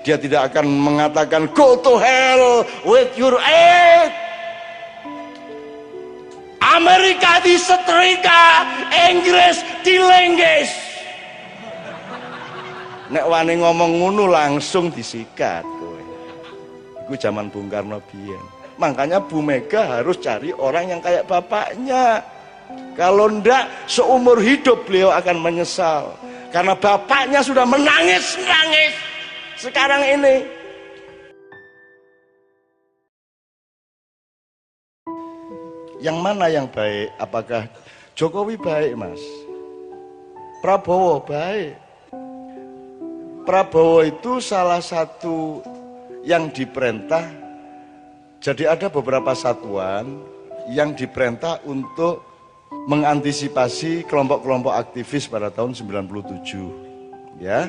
dia tidak akan mengatakan go to hell with your aid. Amerika disetrika, Inggris dilenggis. Nek wani ngomong ngono langsung disikat kowe. Iku zaman Bung Karno biyen. Makanya Bu Mega harus cari orang yang kayak bapaknya. Kalau ndak seumur hidup beliau akan menyesal. Karena bapaknya sudah menangis-nangis sekarang ini. Yang mana yang baik? Apakah Jokowi baik, Mas? Prabowo baik. Prabowo itu salah satu yang diperintah. Jadi ada beberapa satuan yang diperintah untuk mengantisipasi kelompok-kelompok aktivis pada tahun 97, ya.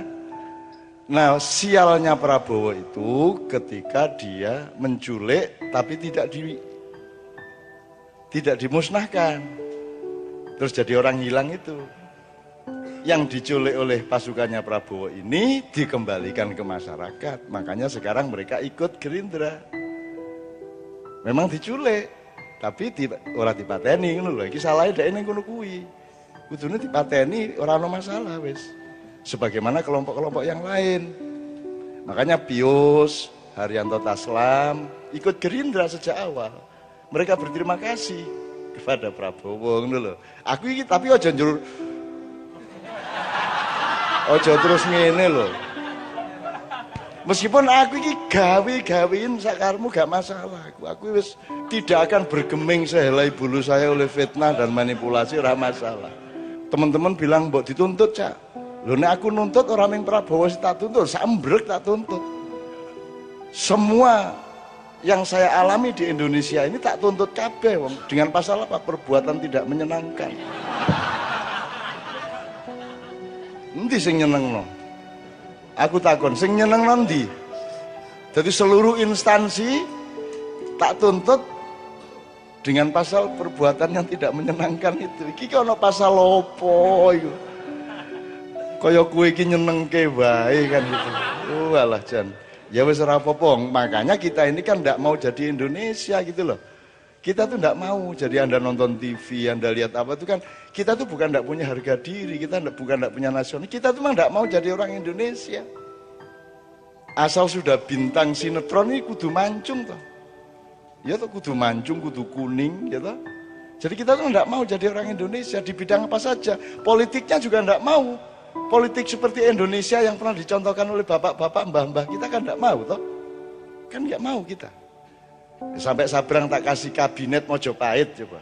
Nah, sialnya Prabowo itu ketika dia menculik tapi tidak dimusnahkan, terus jadi orang hilang itu. Yang diculik oleh pasukannya Prabowo ini dikembalikan ke masyarakat, makanya sekarang mereka ikut Gerindra. Memang diculik, tapi ora dipateni ngono lho. Iki salahe dhek ning kono kuwi. Kudune dipateni ora ana masalah wis. Sebagaimana kelompok-kelompok yang lain. Makanya Pius, Haryanto Taslam ikut Gerindra sejak awal. Mereka berterima kasih kepada Prabowo ngono lho. Aku iki tapi aja njur terus ngene lho. Meskipun aku ini gawe-gawein sakarmu gak masalah. Aku wis tidak akan bergeming sehelai bulu saya oleh fitnah dan manipulasi, ora masalah. Teman-teman bilang mbok dituntut, Cak. Lho nek aku nuntut orang yang Prabowo sih tak tuntut, sambrek tak tuntut. Semua yang saya alami di Indonesia ini tak tuntut kabeh wong. Dengan pasal apa? Perbuatan tidak menyenangkan. Endi sing nyenengno? Aku takon sing nyenengno ndi? Jadi seluruh instansi tak tuntut dengan pasal perbuatan yang tidak menyenangkan itu. Iki ono pasal opo iku? Kaya kowe iki nyenengke wae kan gitu. Walah Jan. Ya wis ora apa-apa, makanya kita ini kan ndak mau jadi Indonesia gitu loh. Kita tuh ndak mau jadi Anda nonton TV, Anda lihat apa itu kan kita tuh bukan ndak punya harga diri, kita bukan ndak punya nasional, kita tuh memang ndak mau jadi orang Indonesia. Asal sudah bintang sinetron ini kudu mancung toh. Ya toh kudu mancung, kudu kuning, ya toh. Jadi kita tuh ndak mau jadi orang Indonesia di bidang apa saja. Politiknya juga ndak mau. Politik seperti Indonesia yang pernah dicontohkan oleh bapak-bapak, mbah-mbah kita kan ndak mau toh. Kan nggak mau kita. Sampai Sabrang tak kasih kabinet Mojopahit coba.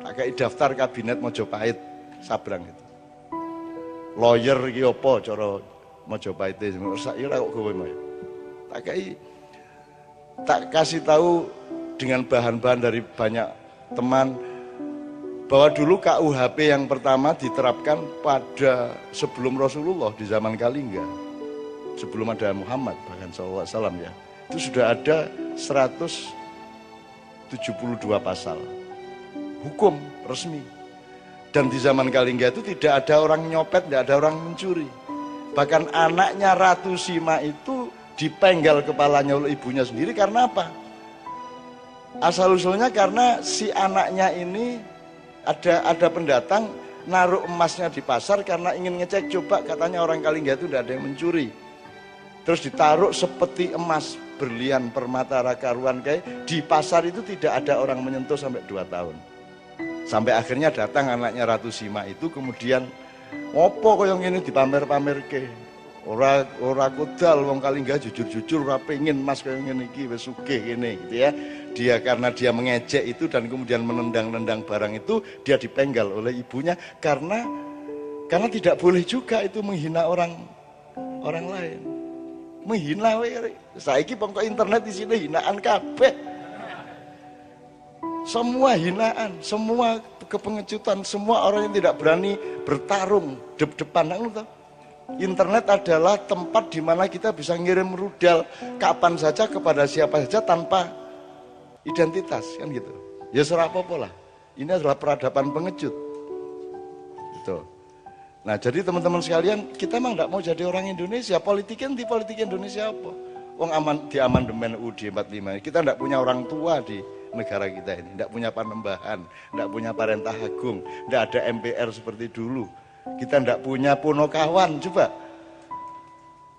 Tak kasih daftar kabinet Mojopahit Sabrang itu. Lawyer iki apa cara Mojopahit itu? Ya kok kowe mau. Tak kasih tahu dengan bahan-bahan dari banyak teman bahwa dulu KUHP yang pertama diterapkan pada sebelum Rasulullah di zaman Kalingga. Sebelum ada Muhammad bahkan SAW ya. Itu sudah ada 172 pasal hukum resmi. Dan di zaman Kalingga itu tidak ada orang nyopet, tidak ada orang mencuri. Bahkan anaknya Ratu Sima itu dipenggal kepalanya oleh ibunya sendiri karena apa? Asal-usulnya karena si anaknya ini ada pendatang naruh emasnya di pasar karena ingin ngecek coba katanya orang Kalingga itu tidak ada yang mencuri. Terus ditaruh seperti emas, berlian, permata, rakaruan kayak di pasar itu tidak ada orang menyentuh sampai 2 tahun. Sampai akhirnya datang anaknya Ratu Sima itu kemudian opo kaya ngene dipamer-pamerke. Ora kodal wong Kalingga jujur-jujur ora pengin emas kaya ngene iki wis sugih kene gitu ya. Dia karena dia mengejek itu dan kemudian menendang-nendang barang itu dia dipenggal oleh ibunya karena tidak boleh juga itu menghina orang lain. Menghina wae. Saiki pokok internet di sini hinaan kabeh. Semua hinaan, semua kepengecutan, semua orang yang tidak berani bertarung depan. Internet adalah tempat di mana kita bisa ngirim rudal kapan saja kepada siapa saja tanpa identitas kan gitu. Ya serah apa-apa lah. Ini adalah peradaban pengecut. Gitu. Nah jadi teman-teman sekalian, kita emang tidak mau jadi orang Indonesia. Politiknya di politik Indonesia apa? Wong di amandemen UUD 45, kita tidak punya orang tua di negara kita ini, tidak punya panembahan, tidak punya parentah agung, tidak ada MPR seperti dulu, kita tidak punya punokawan. Coba,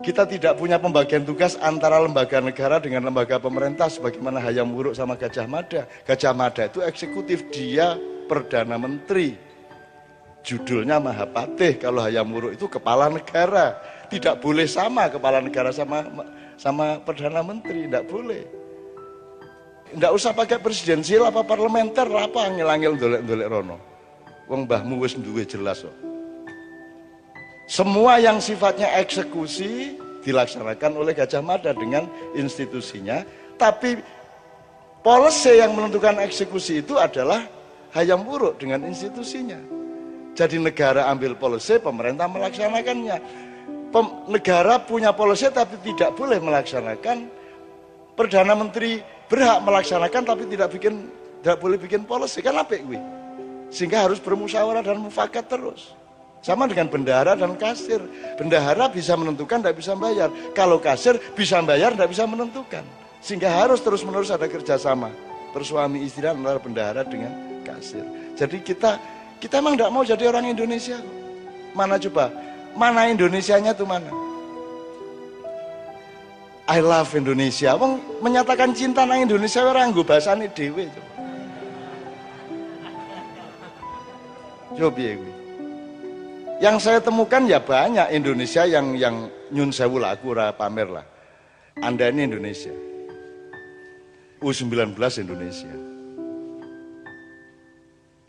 kita tidak punya pembagian tugas antara lembaga negara dengan lembaga pemerintah sebagaimana Hayam Wuruk sama Gajah Mada. Gajah Mada itu eksekutif, dia Perdana Menteri, judulnya Mahapatih. Kalau Hayam Wuruk itu kepala negara. Tidak boleh sama kepala negara sama Perdana Menteri, tidak boleh. Tidak usah pakai presidensial apa parlementer, apa ngil-ngil dolek-dolek rono. Wong mbahmu wis duwe jelas kok. Semua yang sifatnya eksekusi dilaksanakan oleh Gajah Mada dengan institusinya, tapi policy yang menentukan eksekusi itu adalah Hayam Wuruk dengan institusinya. Jadi negara ambil policy, pemerintah melaksanakannya. Negara punya policy tapi tidak boleh melaksanakan. Perdana Menteri berhak melaksanakan tapi tidak boleh bikin policy, kan apik kuwi. Sehingga harus bermusyawarah dan mufakat terus. Sama dengan bendahara dan kasir. Bendahara bisa menentukan, tidak bisa bayar. Kalau kasir bisa bayar, tidak bisa menentukan. Sehingga harus terus-menerus ada kerjasama bersuami istri antara bendahara dengan kasir. Jadi kita emang tidak mau jadi orang Indonesia. Mana coba? Mana Indonesianya tuh mana? I love Indonesia. Wong menyatakan cinta nang Indonesia ora nggo basane dhewe. Coba piye kuwi? Yang saya temukan ya banyak Indonesia yang nyun sewu lah, aku ora pamer lah. Anda ini Indonesia. U19 Indonesia.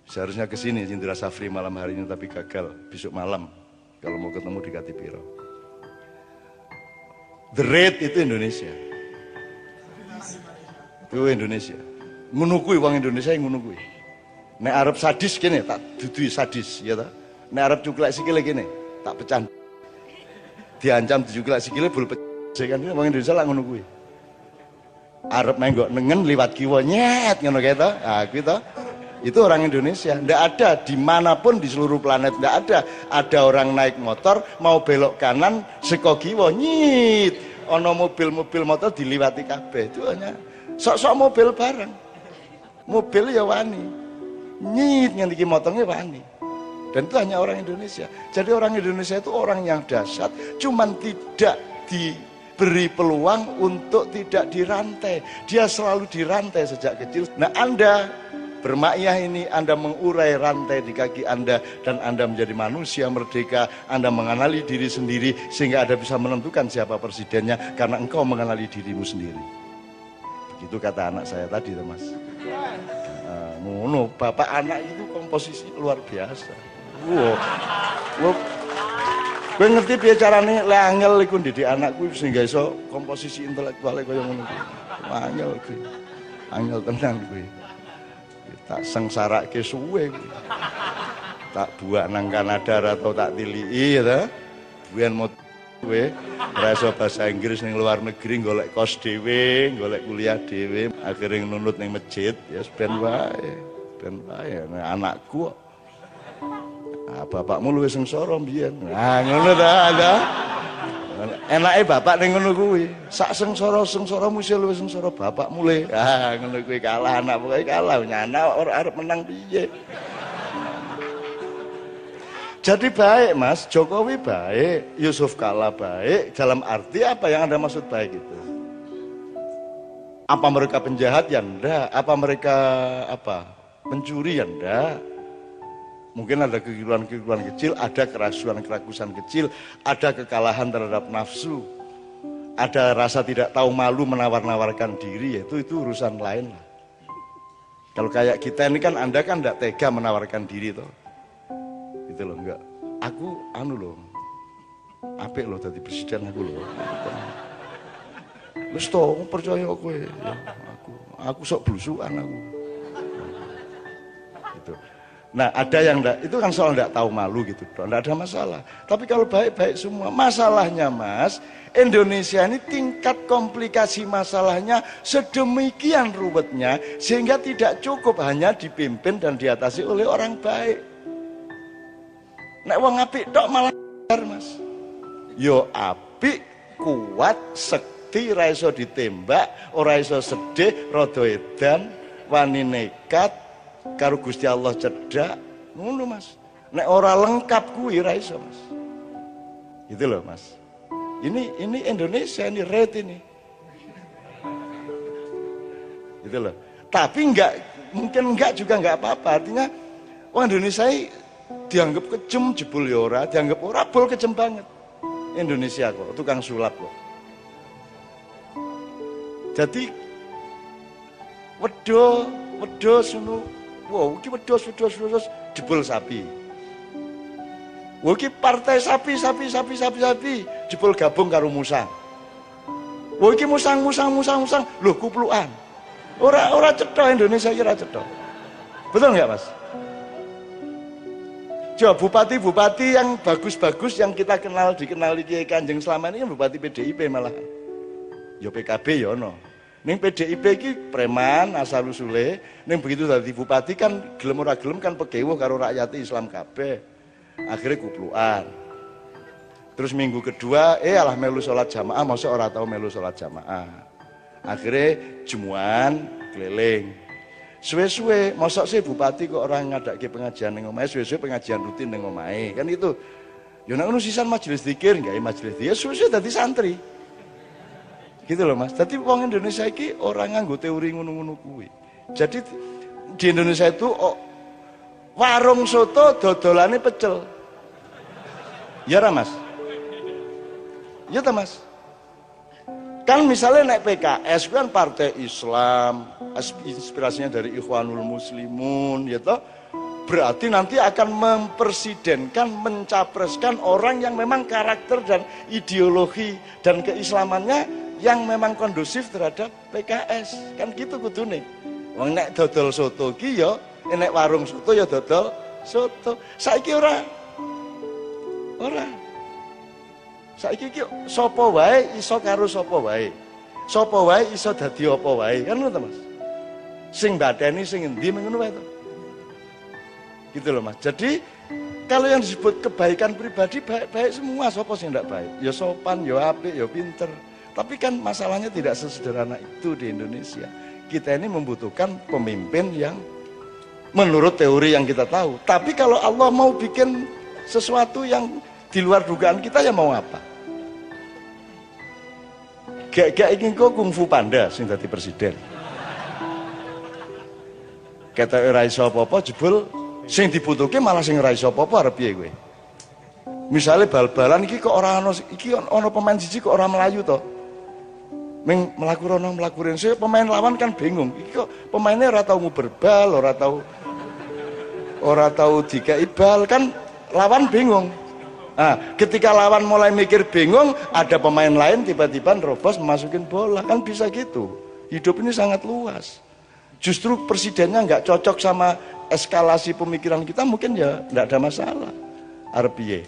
Seharusnya ke sini Indra Safri malam hari ini tapi gagal besok malam kalau mau ketemu di Katipiro. The Red itu Indonesia. Itu Indonesia. Ngono kuwi wong Indonesia yang ngono kuwi. Nek arep sadis kene tak dudui sadis ya ta. Nek arep cuklek sikile kene tak pecah. Diancam dicuklek sikile bul pecah kan wong Indonesia lak ngono kuwi. Arep menggok nengen liwat kiwa nyet ngono kae to. Ah kuwi to. Itu orang Indonesia. Ndak ada dimanapun di seluruh planet, ndak ada. Ada orang naik motor mau belok kanan seko kiwa nyit. Ono mobil-mobil motor diliwati kabeh. Itu hanya sok-sok mobil bareng. Mobil ya wani. Nyit nganti ki motornya wani. Dan itu hanya orang Indonesia. Jadi orang Indonesia itu orang yang dahsyat, cuman tidak diberi peluang untuk tidak dirantai. Dia selalu dirantai sejak kecil. Nah, Anda bermakyah ini, Anda mengurai rantai di kaki Anda dan Anda menjadi manusia merdeka. Anda mengenali diri sendiri sehingga Anda bisa menentukan siapa presidennya karena engkau mengenali dirimu sendiri. Begitu kata anak saya tadi, Mas. Ngono, bapak anak itu komposisi luar biasa. Wow. Gue ngerti piye carane lek angel iku ndidik anakku sehingga iso komposisi intelektuale kaya ngono. Angel kuwi. Angel tenan kuwi. Tak sengsarake suwe kuwi. Tak buak nang Kanada atau tak tiliki ya. Buyen mau kowe ora iso bahasa Inggris ning luar negeri golek kos dhewe, golek kuliah dhewe, akhire nunut ning masjid ya ben wae. Ben wae anakku. Ah bapakmu luwih sengsara mbiyen. Nah ngono ta ada. Enake bapak ning ngono kuwi. Sak sengsara-sengsaramu isih luwih sengsara bapakmu le. Ah ngono kuwi kalah anak pokoke kalah nyana ora arep menang piye. Jadi baik Mas, Jokowi baik, Yusuf Kala baik, dalam arti apa yang Anda maksud baik itu? Apa mereka penjahat? Ya enggak. Apa mereka mencuri? Ya enggak. Mungkin ada kekeliruan-kekeliruan kecil, ada kerasuan-kerakusan kecil, ada kekalahan terhadap nafsu, ada rasa tidak tahu malu menawar-nawarkan diri, itu urusan lain lah. Kalau kayak kita ini kan Anda kan enggak tega menawarkan diri toh. Gitu loh, enggak. Aku loh. Apik loh jadi presiden aku loh. Wis to, percaya kowe. Ya, aku sok blusukan aku. Gitu. Nah, ada yang enggak, itu kan soal enggak tahu malu gitu. Enggak ada masalah. Tapi kalau baik-baik semua, masalahnya Mas, Indonesia ini tingkat komplikasi masalahnya sedemikian ruwetnya sehingga tidak cukup hanya dipimpin dan diatasi oleh orang baik. Nek wong apik tok malah Mas. Yo apik, kuat, sekti, ra iso ditembak, ora iso sedih, rada edan, wani nekat, karo Gusti Allah cedhak, ngono Mas. Nek ora lengkap kuwi ra iso Mas. Gitu loh Mas. Ini Indonesia, ini red ini. Gitu loh. Tapi mungkin enggak juga enggak apa-apa. Artinya orang Indonesia dianggap kejem jebul ya ora, dianggap ora bol kejem banget. Indonesia kok, tukang sulap kok. Jadi wedhus ngono. Wow, iki wedhus jebul sapi. Wah iki partai sapi jebul gabung karo musang. Wah iki musang. Lho kuplukan. Ora cetha Indonesia iki ora cetha. Betul enggak, Mas? Coba bupati-bupati yang bagus-bagus yang kita dikenali Kiai Kanjeng selama ini bupati PDIP malahan. Ya PKB ya ono. Ning PDIP iki preman asal usule, ning begitu dadi bupati kan gelem ora gelem kan pegewuh karo rakyat Islam kabeh. Akhirnya kuplukan. Terus minggu kedua alah melu salat jamaah, masa ora tau melu salat jamaah. Akhirnya jemuan keliling. Suwe-suwe, mosok sih bupati kok orang ngadake pengajian ning omahe, suwe-suwe pengajian rutin ning omahe. Kan itu. Ya nek ngono sisan majelis zikir, enggak majelis zikir, suwe-suwe dadi santri. Gitu loh Mas. Dadi wong Indonesia iki ora nganggo teori ngono-ngono kuwi. Jadi di Indonesia itu warung soto dodolane pecel. Ya ra Mas? Ya ta Mas? Kan misalnya naik PKS kan partai Islam, inspirasinya dari Ikhwanul Muslimun, ya toh, berarti nanti akan mempresidenkan, mencapreskan orang yang memang karakter dan ideologi dan keislamannya yang memang kondusif terhadap PKS, kan gitu kudune. Wong nek dodol soto ki ya, nek warung soto ya dodol soto. Saiki ora. Saiki iki sapa wae iso karo sapa wae. Sapa wae iso dadi apa wae. Kan ngono to, Mas. Sing badani sing endi ngono wae to. Gitu loh, Mas. Jadi kalau yang disebut kebaikan pribadi baik-baik semua, sapa sing ndak baik? Ya sopan, ya apik, ya pinter. Tapi kan masalahnya tidak sesederhana itu di Indonesia. Kita ini membutuhkan pemimpin yang menurut teori yang kita tahu. Tapi kalau Allah mau bikin sesuatu yang di luar dugaan kita, ya mau apa? Gak ingin kok kungfu panda sing dadi presiden. Kata ora iso apa-apa jebul sing dibutuhke malah sing ora iso apa-apa arep piye kowe? Misale bal-balan iki kok ora ana iki ana pemain siji kok ora melayu to. Ming mlaku rono mlaku rene pemain lawan kan bingung. Iki kok pemainnya ora tau nguber bal, ora tau dikai bal kan lawan bingung. Nah, ketika lawan mulai mikir bingung, ada pemain lain tiba-tiba nerobos memasukin bola, kan bisa gitu. Hidup ini sangat luas. Justru presidennya nggak cocok sama eskalasi pemikiran kita, mungkin ya nggak ada masalah. Arep piye?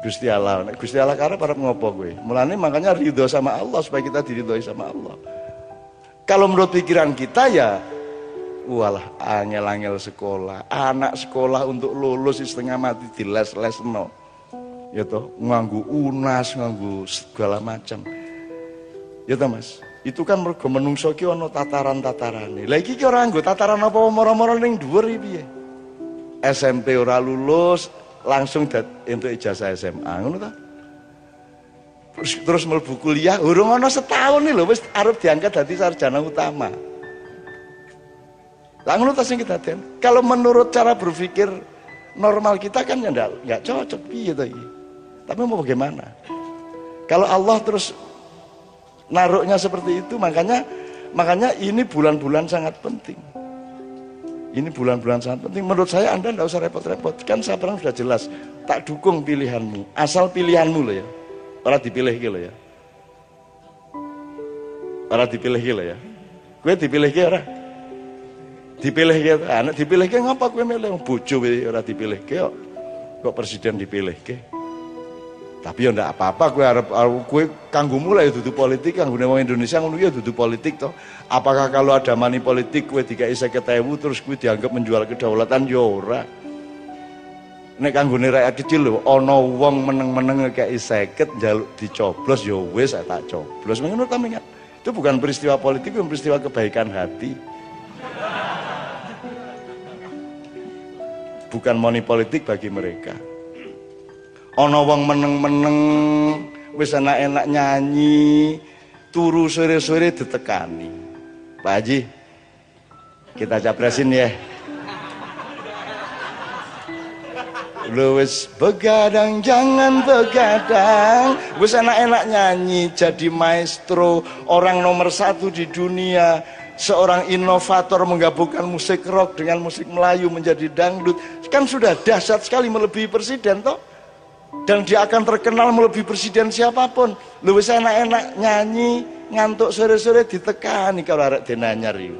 Gusti Allah karep arep ngopo kowe? Mulane makanya ridho sama Allah supaya kita diridhoi sama Allah. Kalau menurut pikiran kita ya walah angel-angel sekolah, anak sekolah untuk lulus setengah mati diles-lesno. Ya toh, nganggu UNAS, nganggu segala macam. Ya toh Mas, itu kan mergo menungso ki ana tataran-tatarane. Lah iki ki ora nganggo tataran apa moro-moro ning dhuwur iki piye? SMP ora lulus, langsung entuk ijazah SMA, ngono ta? Terus mlebu kuliah, urung ana setahun nih lho wis arep diangkat dadi sarjana utama. Lah ngono ta sing kedaden. Kalau menurut cara berpikir normal kita kan ya enggak cocok piye to iki. Tapi mau bagaimana? Kalau Allah terus naruhnya seperti itu, makanya ini bulan-bulan sangat penting. Ini bulan-bulan sangat penting. Menurut saya Anda tidak usah repot-repot. Kan sekarang sudah jelas. Tak dukung pilihanmu. Asal pilihanmu loh ya. Orang dipilih gitu ya. Orang dipilih gitu ya. Gue dipilih gitu orang. Dipilih gitu. Anak dipilih gitu ngapa gue milih? Bojo orang dipilih gitu. Kok presiden dipilih gitu. Tapi ya ndak apa-apa, gue kanggo mulai dudu politik, kanggo wong Indonesia ngono ya dudu politik toh. Apakah kalau ada money politik gue 50.000 terus gue dianggap menjual kedaulatan ya ora. Nek kanggone rakyat kecil lho, ana wong meneng-meneng ngekeki 50 njaluk dicoblos ya wis tak coblos. Menurut sampeyan itu bukan peristiwa politik, itu peristiwa kebaikan hati. Bukan money politik bagi mereka. Ana wong meneng-meneng wis enak-enak nyanyi, turu sore-sore ditekani. Pak Haji, kita capresin ya. Lu wis begadang jangan begadang, wis enak-enak nyanyi jadi maestro, orang nomor 1 di dunia, seorang inovator menggabungkan musik rock dengan musik Melayu menjadi dangdut, kan sudah dahsyat sekali melebihi presiden toh, dan dia akan terkenal melebihi presiden siapapun. Lu wis enak-enak nyanyi ngantuk sore-sore ditekani kalau arek denanyar iku.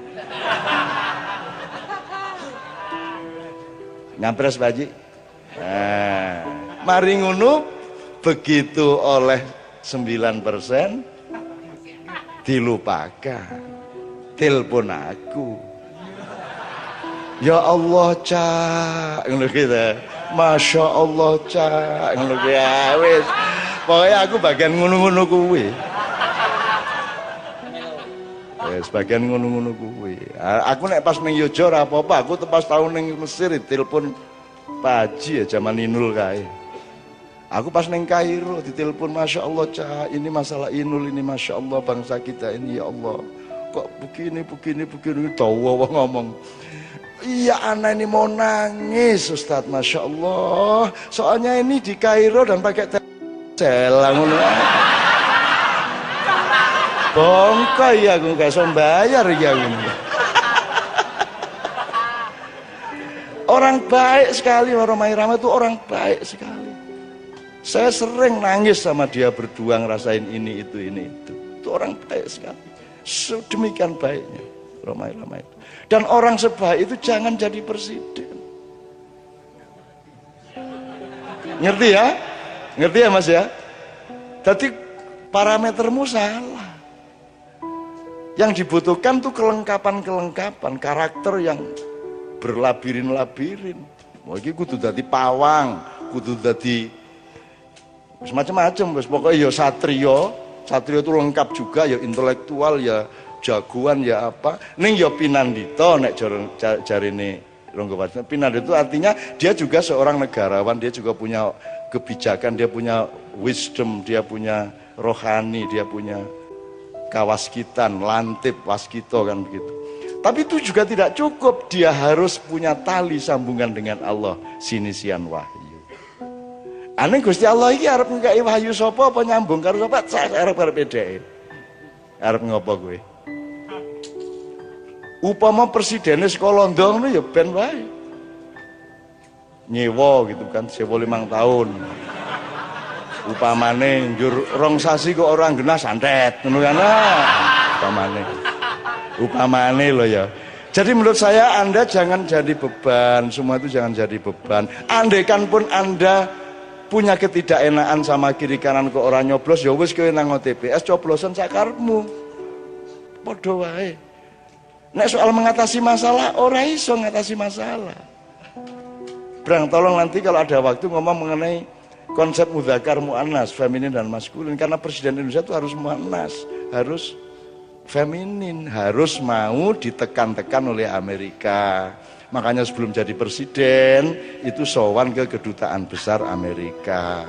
Nyampres Pak Haji. Nah, mari ngono begitu oleh 9% dilupakan. Telepon aku. Ya Allah, Cak, ngono gitu. Masya Allah, Cak, ngono ya wis. Pokoknya aku bagian ngono-ngono kuwi. Wis bagian ngono-ngono kuwi. Aku nek pas ning Yojo ora apa-apa, aku pas tahun ning Mesir telepon Pak Haji ya zaman Inul kae. Aku pas neng Kairo ditelepon, Masya Allah Cak, ini masalah Inul ini, Masya Allah bangsa kita ini, ya Allah kok begini tahu ngomong. Iya anak ini mau nangis Ustadz, Masya Allah, soalnya ini di Kairo dan pakai selang bongkoi ya, aku gak bisa bayar ya ini. Orang baik sekali, Romai Rama itu orang baik sekali. Saya sering nangis sama dia berdua ngerasain ini itu. Itu orang baik sekali. Sedemikian baiknya Romai Rama itu. Dan orang sebaik itu jangan jadi presiden. Ngerti ya? Ngerti ya Mas ya? Jadi parametermu salah. Yang dibutuhkan tuh kelengkapan karakter yang berlabirin-labirin. Mau iki kudu dadi pawang, kudu dadi macam-macam wis pokoknya ya satria itu lengkap juga, ya intelektual, ya jagoan, ya apa. Ning ya pinandita nek jarine Ronggowati. Pinandita itu artinya dia juga seorang negarawan, dia juga punya kebijakan, dia punya wisdom, dia punya rohani, dia punya kawaskitan, lantip, waskito kan begitu. Tapi itu juga tidak cukup, dia harus punya tali sambungan dengan Allah, sinisian wahyu. Aneh Gusti Allah ini arep ngkai wahyu sapa apa nyambung karo sapa? Saya arep bedheke. Arep ngopo kowe? Upama presidennya sekolah Londo ngono ya ben wae. Nyewa gitu kan, sewa 5 tahun. Upamane njur 2 sasi kok orang genah santet ngono kan. Upamane loh ya. Jadi menurut saya Anda jangan jadi beban, semua itu jangan jadi beban. Andaikan pun Anda punya ketidakenaan sama kiri kanan kok orang nyoblos, ya wis kowe nang TPS coblosan sakarepmu. Padha wae. Nek soal mengatasi masalah, ora iso ngatasi masalah. Brang, tolong nanti kalau ada waktu ngomong mengenai konsep mudzakkar muannas, feminin dan maskulin, karena presiden Indonesia itu harus muannas, harus feminin, harus mau ditekan-tekan oleh Amerika. Makanya sebelum jadi presiden itu sowan ke kedutaan besar Amerika.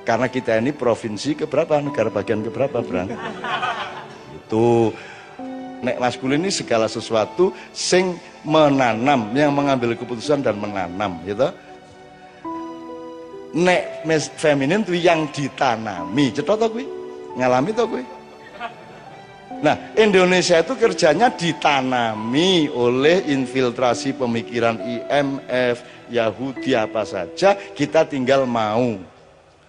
Karena kita ini provinsi keberapa, negara bagian keberapa, Bang? Itu nek maskulin ini segala sesuatu sing menanam, yang mengambil keputusan dan menanam, gitu. Nek feminin itu yang ditanami, cetok to kuwi? Ngalami to kuwi? Nah, Indonesia itu kerjanya ditanami oleh infiltrasi pemikiran IMF, Yahudi apa saja, kita tinggal mau.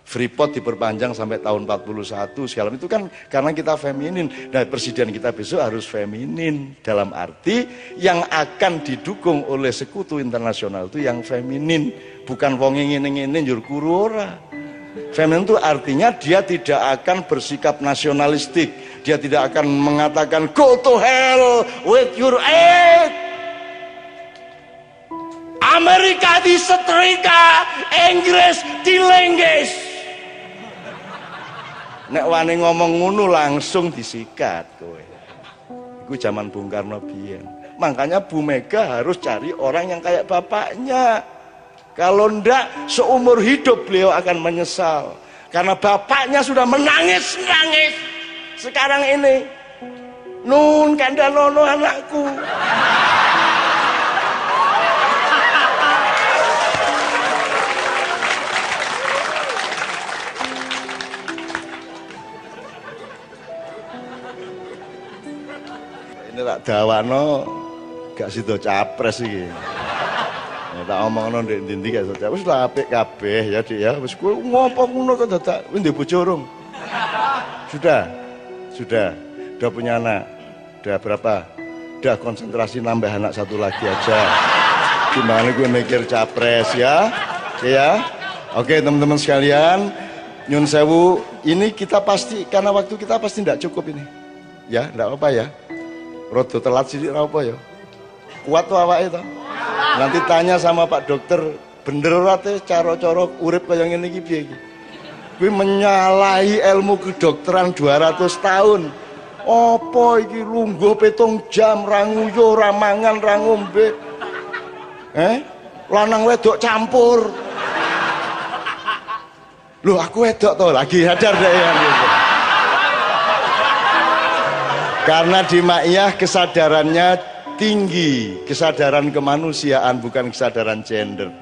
Freeport diperpanjang sampai tahun 41 segala itu kan karena kita feminin. Nah, presiden kita besok harus feminin, dalam arti yang akan didukung oleh sekutu internasional itu yang feminin, bukan wong ngene-ngene njur kuru ora. Feminin itu artinya dia tidak akan bersikap nasionalistik, dia tidak akan mengatakan go to hell with your aid, Amerika disetrika, Inggris dilenggis. Nek wani ngomong ngono langsung disikat kowe. Iku zaman Bung Karno biyen. Makanya Bu Mega harus cari orang yang kayak bapaknya. Kalau ndak seumur hidup beliau akan menyesal. Karena bapaknya sudah menangis-nangis. Sekarang ini Nun kandhanono anakku. Ini tak dawano gak sido capres iki. Ya tak omongno ndek ndi-ndi gak sido capres lah apik kabeh ya Dik ya. Wis kowe ngopo ngono kok dadak kowe ndek bojo urung? Sudah. Udah punya anak. Udah berapa? Udah konsentrasi nambah anak satu lagi aja. Gimana gue mikir capres ya? Ya. Oke teman-teman sekalian, nyun sewu, ini kita pasti karena waktu kita pasti tidak cukup ini. Ya, enggak apa ya. Rodo telat sithik ora apa ya. Kuat tuh awake to. Nanti tanya sama Pak Dokter, bener ora teh cara-cara urip kaya ngene iki piye iki? Kuwi menyalahi ilmu kedokteran 200 tahun. Apa iki lungguh 7 jam ra nguyu, ra mangan, ra ngombe. Lanang wedok campur. Loh aku wedok to lagi sadar deh ya. Karena di Maiyah kesadarannya tinggi, kesadaran kemanusiaan bukan kesadaran gender.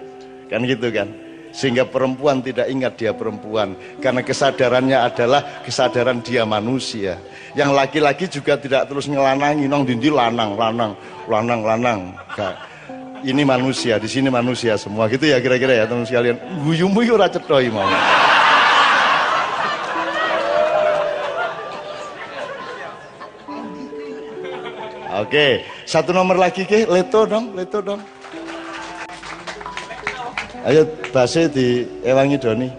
Kan gitu kan? Sehingga perempuan tidak ingat dia perempuan karena kesadarannya adalah kesadaran dia manusia. Yang laki-laki juga tidak terus ngelanangi nong dindi lanang. Ini manusia, di sini manusia semua gitu ya kira-kira ya teman sekalian. Guyumu ora cetoi mau. Oke, satu nomor lagi ke, leto dong. Ayo base di ewangi Doni.